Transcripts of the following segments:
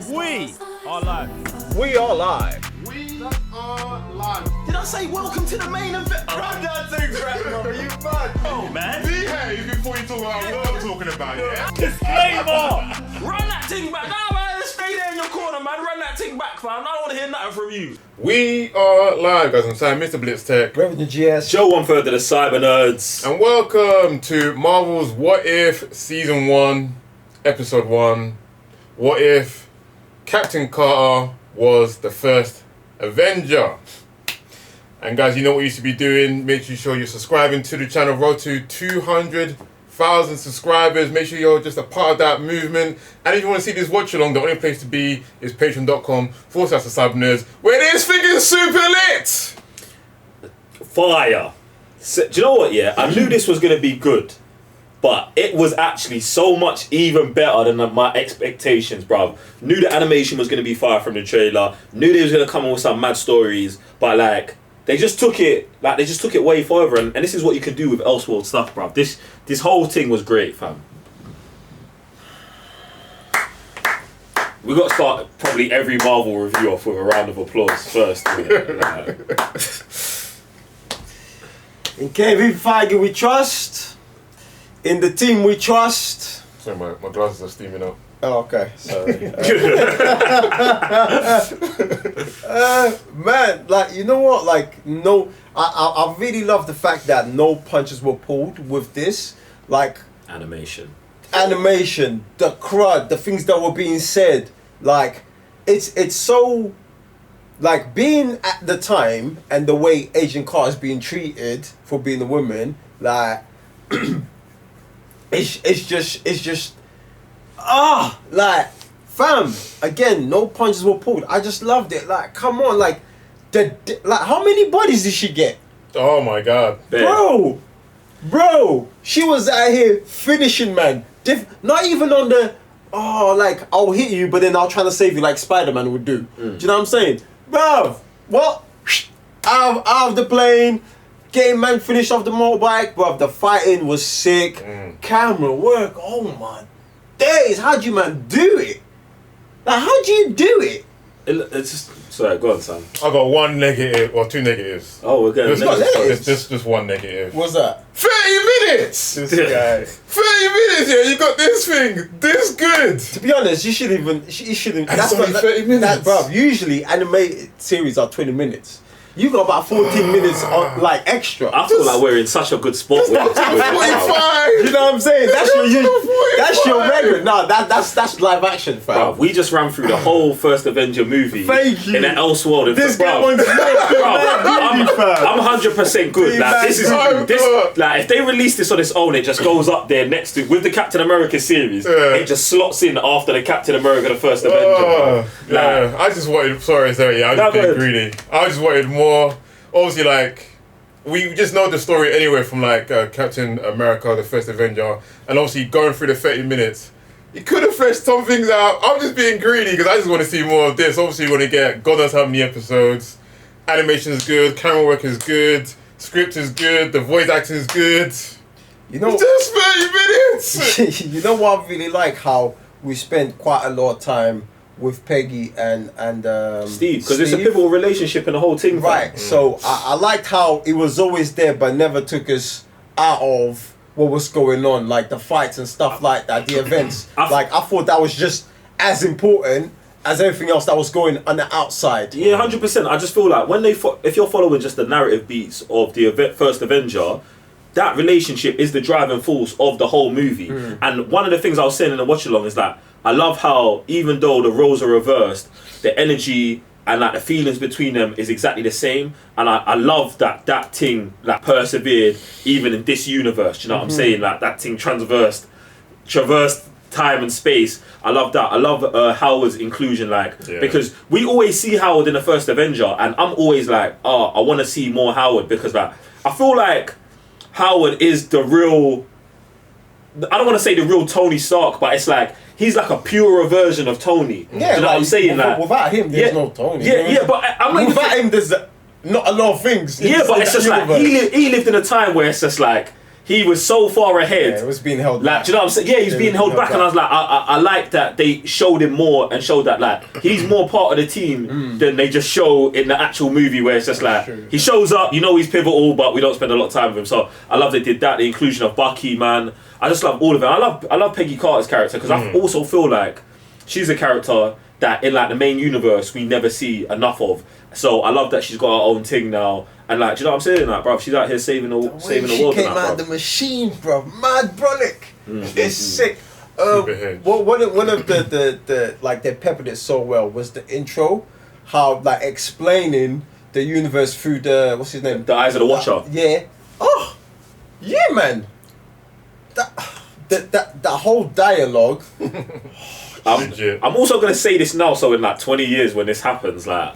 We are live. We are live. We are live. Did I say welcome to the main event? Run that thing back, bro. You mad? Oh, man. Behave before you talk about what I'm talking about, yeah? Disclaimer. Run that thing back. Nah, man, stay there in your corner, man. Run that thing back, fam. I don't want to hear nothing from you. We are live, guys. I'm Sam, Mr. Blitz Tech. Revenue GS. Joe 1/3 of the Cyber Nerds. And welcome to Marvel's What If Season 1, Episode 1. What if Captain Carter was the first Avenger? And guys, you know what you should be doing. Make sure you're subscribing to the channel. Road to 200,000 subscribers. Make sure you're just a part of that movement. And if you want to see this watch along, the only place to be is patreon.com/cybernerds, where this thing is super lit. Fire. So, do you know what, yeah? I knew this was going to be good. But it was actually so much even better than my expectations, bruv. Knew the animation was going to be fire from the trailer. Knew they was going to come up with some mad stories. But, like, they just took it way further. And this is what you can do with Elseworld stuff, bruv. This whole thing was great, fam. We got to start probably every Marvel review off with a round of applause first. In Kevin Feige we trust. In the team we trust. Sorry, my glasses are steaming up. Oh, okay. Sorry. Man, like, you know what? Like, no, I really love the fact that no punches were pulled with this. Like, Animation, the crud, the things that were being said. Like, it's so, like, being at the time and the way Agent Carter is being treated for being a woman, like, it's just like, fam, again, no punches were pulled. I just loved it. Like, come on, like, like, how many bodies did she get? Oh my god. Bro, she was out here finishing, man. Not even on the, like, I'll hit you, but then I'll try to save you like Spider-Man would do. Do you know what I'm saying? Bro, what? Out of the plane, getting man finished off the motorbike, bro. The fighting was sick. Camera work, oh my days. How'd you man do it? Like, how'd you do it? It's just, sorry, go on, Sam. I got one negative, or two negatives. Oh, we're going It's just one negative. What's that? 30 minutes! This guy. 30 minutes, yeah, you got this thing, this good! To be honest, you shouldn't. That's only 30 minutes. Bro, usually animated series are 20 minutes. You got about 14 minutes on, like, extra. I feel like we're in such a good spot with it. 45! You know what I'm saying? That's your regular. No, that's live action, fam. Bro, we just ran through the whole first Avenger movie. Thank you. In an Elseworld. This guy wants more. I'm 100% good. Like, this is like, if they release this on its own, it just goes up there next to with the Captain America series. It just slots in after the Captain America, the first Avenger. Yeah, I just wanted. Sorry, yeah, I was just being greedy. I just wanted more. Obviously, like, we just know the story anyway from, like, Captain America, the first Avenger, and obviously going through the 30 minutes, you could have fleshed some things out. I'm just being greedy because I just want to see more of this. Obviously, you want to get God knows how many episodes. Animation is good, camera work is good, script is good, the voice acting is good. You know, just 30 minutes. You know what I really like? How we spent quite a lot of time with Peggy and Steve, because it's a pivotal relationship in the whole thing. Right. So I liked how it was always there, but never took us out of what was going on, like the fights and stuff like that, the events. Like, I thought that was just as important as everything else that was going on the outside. Yeah, 100%. I just feel like when if you're following just the narrative beats of the first Avenger, that relationship is the driving force of the whole movie. And one of the things I was saying in the watch along is that I love how even though the roles are reversed, the energy and like the feelings between them is exactly the same. And I love that thing like persevered even in this universe. Do you know what I'm saying? Like that thing traversed time and space. I love that. I love Howard's inclusion, because we always see Howard in the first Avenger, and I'm always like, I want to see more Howard, because like I feel like Howard is the real. I don't want to say the real Tony Stark, but it's like he's like a purer version of Tony. Yeah, you know what I'm saying? Without him, there's no Tony. Yeah, but I'm like, without him, there's not a lot of things. Yeah, but it's just like he lived in a time where it's just like he was so far ahead. Yeah, it was being held Like, back. do you know what I'm saying? Yeah, he's being held back, and I was like, I like that they showed him more and showed that like he's more part of the team than they just show in the actual movie where it's just like he shows up, you know, he's pivotal, but we don't spend a lot of time with him. So I love they did that. The inclusion of Bucky, man. I just love all of it. I love Peggy Carter's character because I also feel like she's a character that in like the main universe we never see enough of. So I love that she's got her own thing now. And like, do you know what I'm saying? Like, bruv, she's out here saving the world. She came out the machine, bro. Mad brolic. It's sick. One of the like they peppered it so well was the intro, how like explaining the universe through the what's his name? The eyes of the Watcher. Yeah. Oh, yeah, man. That whole dialogue. I'm also gonna say this now, so in like 20 years when this happens, like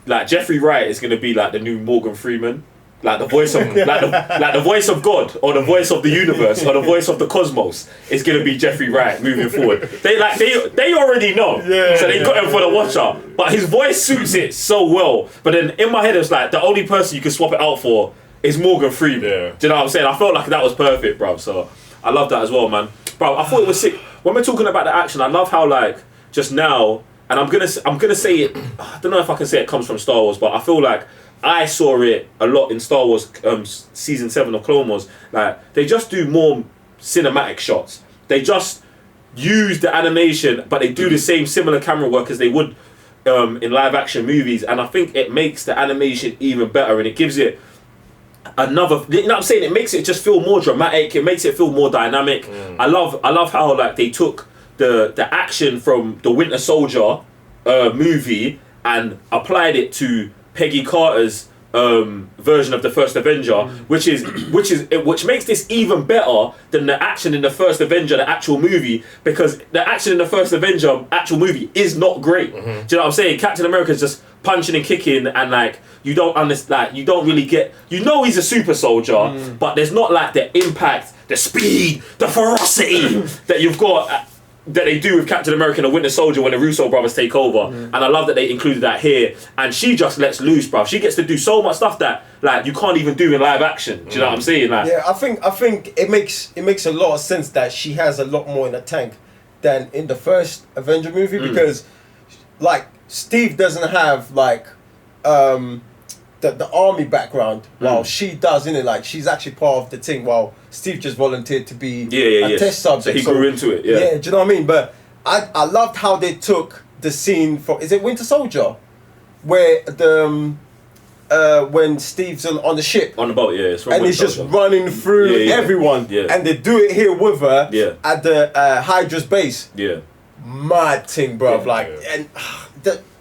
like Jeffrey Wright is gonna be like the new Morgan Freeman, like the voice of like the voice of God or the voice of the universe or the voice of the cosmos is gonna be Jeffrey Wright moving forward. They already know, so they got him for the Watcher, but his voice suits it so well. But then in my head it's like the only person you can swap it out for is Morgan Freeman. Do you know what I'm saying? I felt like that was perfect, bro. So I love that as well, man. Bro, I thought it was sick. When we're talking about the action, I love how like just now, and I'm gonna say it. I don't know if I can say it comes from Star Wars, but I feel like I saw it a lot in Star Wars season 7 of Clone Wars. Like they just do more cinematic shots. They just use the animation, but they do the same similar camera work as they would in live action movies, and I think it makes the animation even better, and it gives it another, you know what I'm saying, it makes it just feel more dramatic, it makes it feel more dynamic. I love how like they took the action from the Winter Soldier movie and applied it to Peggy Carter's version of the first Avenger, which makes this even better than the action in the first Avenger, the actual movie, because the action in the first Avenger actual movie is not great. Do you know what I'm saying? Captain America's just punching and kicking, and like you don't understand, like, you don't really get, you know, he's a super soldier, but there's not like the impact, the speed, the ferocity that you've got. That they do with Captain America and the Winter Soldier when the Russo brothers take over, and I love that they included that here. And she just lets loose, bruv. She gets to do so much stuff that like you can't even do in live action. Do you know what I'm saying? Like, yeah, I think it makes a lot of sense that she has a lot more in the tank than in the first Avenger movie, because like Steve doesn't have like the army background, while she does, innit? Like she's actually part of the thing, while Steve just volunteered to be a test subject. So he grew into it. Yeah, do you know what I mean? But I loved how they took the scene from, is it Winter Soldier, where the when Steve's on the ship on the boat, it's from and Winter he's just Soldier. running through everyone, and they do it here with her at the Hydra's base. Mad thing, bruv. And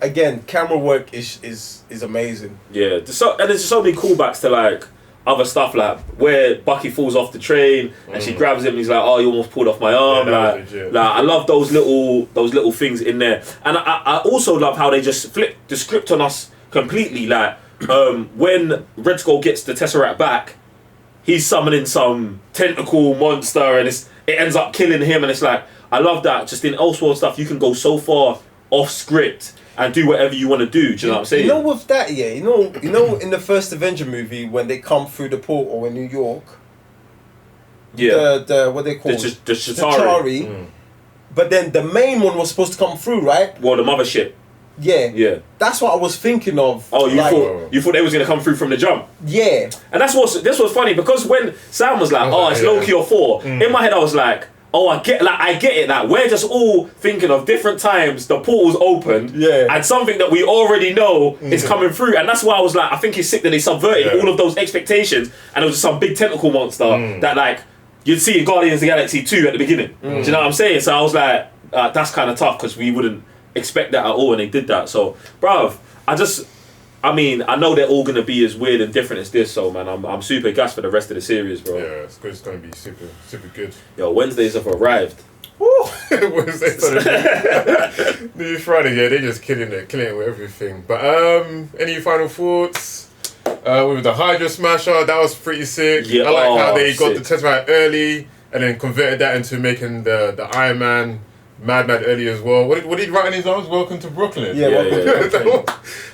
again, camera work is amazing. Yeah, and there's so many callbacks to like other stuff, like where Bucky falls off the train and she grabs him and he's like, "Oh, you almost pulled off my arm." Like I love those little things in there, and I also love how they just flip the script on us completely. Like when Red Skull gets the Tesseract back, he's summoning some tentacle monster and it ends up killing him, and it's like, I love that. Just in Elseworld stuff, you can go so far off script and do whatever you want to do. Do you know what I'm saying? You know, with that, you know, in the first Avenger movie when they come through the portal in New York, the what they call the Chitauri. But then the main one was supposed to come through, right? Well, the mothership. Yeah. That's what I was thinking of. Oh, you thought they was gonna come through from the jump? Yeah. And this was funny, because when Sam was like, "Oh, it's Loki or Thor," in my head I was like, "Oh, I get it. Like we're just all thinking of different times the portals opened, and something that we already know is coming through." And that's why I was like, I think it's sick that they subverted all of those expectations, and it was just some big tentacle monster that like you'd see in Guardians of the Galaxy 2 at the beginning. Do you know what I'm saying? So I was like, that's kind of tough, because we wouldn't expect that at all, and they did that. So, bruv, I know they're all gonna be as weird and different as this. So, man, I'm super gassed for the rest of the series, bro. Yeah, it's good. It's gonna be super, super good. Yo, Wednesdays have arrived. Wednesdays on New Friday. Yeah, they're just killing it with everything. But any final thoughts? With the Hydra Smasher, that was pretty sick. Yeah, I like how they got sick. the Tesseract early and then converted that into making the Iron Man Mad early as well. What did he write in his arms? Welcome to Brooklyn. Welcome to Brooklyn.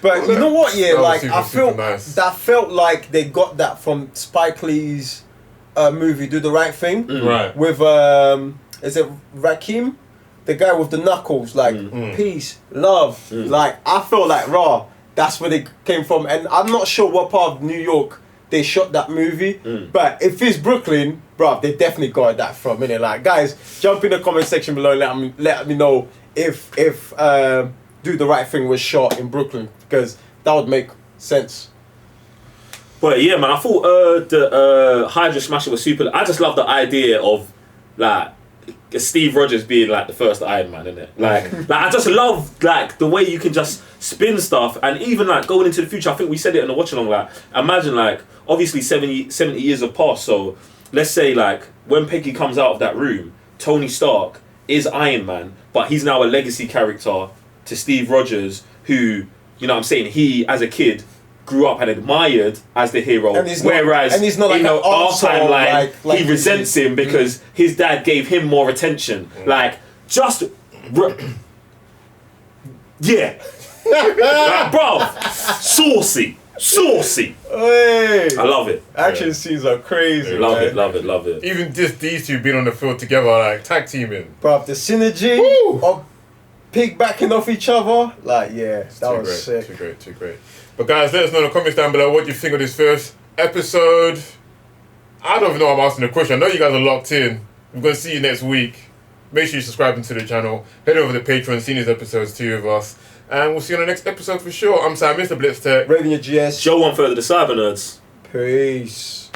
But you know what? Yeah, like I felt nice. that felt like they got that from Spike Lee's movie, Do the Right Thing, Right. with is it Rakim, the guy with the knuckles, like peace, love. Like I feel like raw. That's where they came from, and I'm not sure what part of New York they shot that movie. But if it's Brooklyn, bruv, they definitely got that from, innit? Like, guys, jump in the comment section below and let me know if Do the Right Thing was shot in Brooklyn, because that would make sense. But yeah, man, I thought the Hydra Smasher was super. I just love the idea of like Steve Rogers being like the first Iron Man, innit? Like I just love like the way you can just spin stuff, and even like going into the future. I think we said it in the watch along. Like, imagine like obviously 70 years have passed. So let's say like when Peggy comes out of that room, Tony Stark is Iron Man, but he's now a legacy character to Steve Rogers, who, you know what I'm saying, he as a kid grew up and admired as the hero, whereas he's not like in an our arsehole, timeline like he resents him because his dad gave him more attention. Like, just yeah, like, bro, saucy. Hey, I love it. Action scenes are crazy. Love man. it, love it, love it. Even just these two being on the field together, like tag teaming. Bruv, the synergy of piggybacking off each other, like, yeah, that was sick. Too great. But guys, let us know in the comments down below what you think of this first episode. I don't even know I'm asking the question. I know you guys are locked in. We're going to see you next week. Make sure you subscribe to the channel. Head over to Patreon, see these episodes too of us. And we'll see you on the next episode for sure. I'm Sam, Mr. Blitz Tech. Rating your GS. Joe 1/3 of the Cyber Nerds. Peace.